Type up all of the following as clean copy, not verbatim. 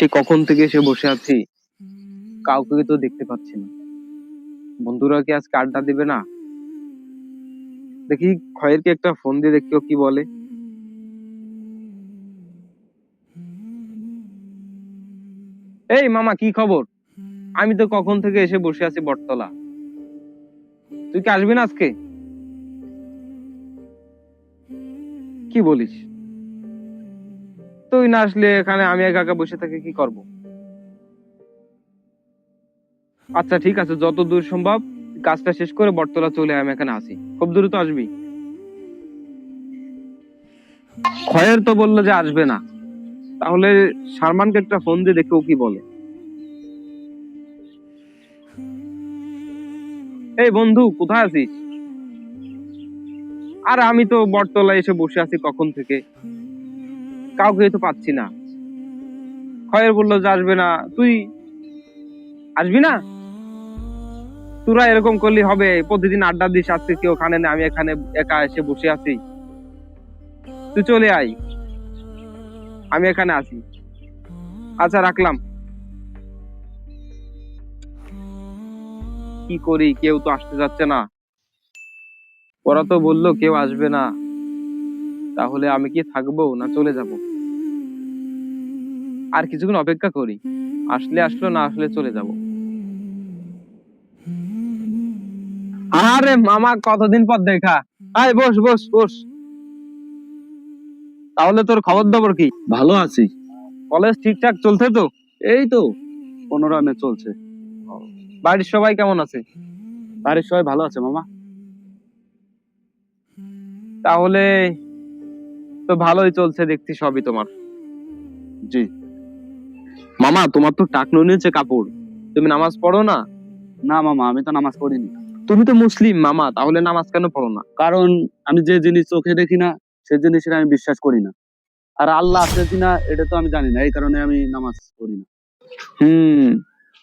সে কখন থেকে এসে বসে আছি, কাউকে তো দেখতে পাচ্ছি না। বন্ধুরা কি আজকে আড্ডা দিবে না? দেখি খয়েরকে একটা ফোন দিয়ে দেখি ও কি বলে। এই মামা, কি খবর? আমি তো কখন থেকে এসে বসে আছি বটতলা। তুই কি আসবি না আজকে? কি বলিস? তুই না আসলে এখানে আমি একা একা বসে থেকে কি করব? আচ্ছা ঠিক আছে, যত দূর সম্ভব কাজটা শেষ করে বটতলা চলে আমি এখানে আসি। খুব দ্রুত আসবি। খয়ের তো বললো যে আসবে না, তাহলে সালমানকে একটা ফোন দিয়ে দেখে ও কি বলে। এই বন্ধু, কোথায় আছিস? আর আমি তো বটতলায় এসে বসে আছি কখন থেকে, কাউকে তো পাচ্ছি না। খয়ের বললো যে আসবে না, তুই আসবি না? তোরা এরকম করলে হবে? প্রতিদিন আড্ডা দিস, আজকে কেউ ওখানে না, আমি এখানে একা এসে বসে আছি। তুই চলে আয়, আমি এখানে আছি। আচ্ছা, রাখলাম। কি করি, কেউ তো আসতে যাচ্ছে না। ওরা তো বললো কেউ আসবে না, তাহলে আমি কি থাকবো না চলে যাব? আর কিছুক্ষণ অপেক্ষা করি, আসলে আসলো, না আসলে চলে যাব। আরে মামা, কতদিন পর দেখা। আয় বস বস বস। তাহলে তোর খবর খবর কি? ভালো আছি। কলেজ ঠিকঠাক চলছে তো? এই তো 15 চলছে। বাড়ির সবাই কেমন আছে? বাড়ির সবাই ভালো আছে মামা। তাহলে তো ভালোই চলছে দেখছি সবই তোমার। জি। মামা, তোমার তো টাকনো নিয়েছে কাপড়, তুমি নামাজ পড়ো না? না মামা, আমি তো নামাজ পড়িনি। তুমি তো মুসলিম মামা, তাহলে নামাজ কেন পড়ো না? কারণ আমি যে জিনিস চোখে দেখি না সে জিনিসের আমি বিশ্বাস করি না। আর আল্লাহ আছে কিনা এটা তো আমি জানি না, এই কারণে আমি নামাজ পড়ি না। হুম,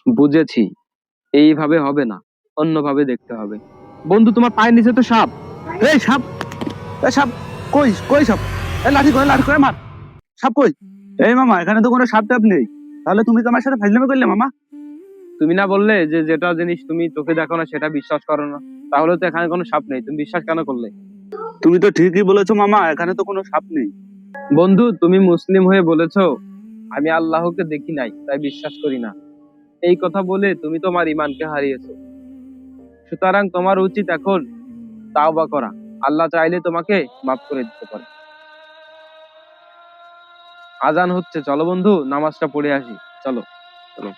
বুঝেছি। এইভাবে হবে না, অন্যভাবে দেখতে হবে। বন্ধু, তোমার পায়ের নিচে তো সাপ। এই সাপ! এই সাপ! কই কই সাপ? এই লাঠি করে মার। সাপ কই? এই মামা, এখানে তো কোনো সাপ টাপ নেই। তাহলে তুমি তো আমার সাথে ফাজলামি করলে মামা। তুমি না বললে যে যেটা জিনিস তুমি চোখে দেখো না সেটা বিশ্বাস করো না? তাহলে তো এখানে কোনো সাপ নেই, তুমি বিশ্বাস কেন করলে? তুমি তো ঠিকই বলেছো মামা, এখানে তো কোনো সাপ নেই। বন্ধু, তুমি মুসলিম হয়ে বলেছো আমি আল্লাহকে দেখি নাই তাই বিশ্বাস করি না। এই কথা বলে তুমি তোমার ইমানকে হারিয়েছো। সুতরাং তোমার উচিত এখন তাওবা করা। আল্লাহ চাইলে তোমাকে মাফ করে দিতে পারে। আজান হচ্ছে, চলো বন্ধু নামাজটা পড়ে আসি। চলো চলো।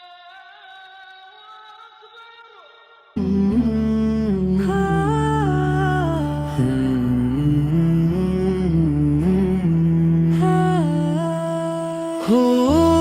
हो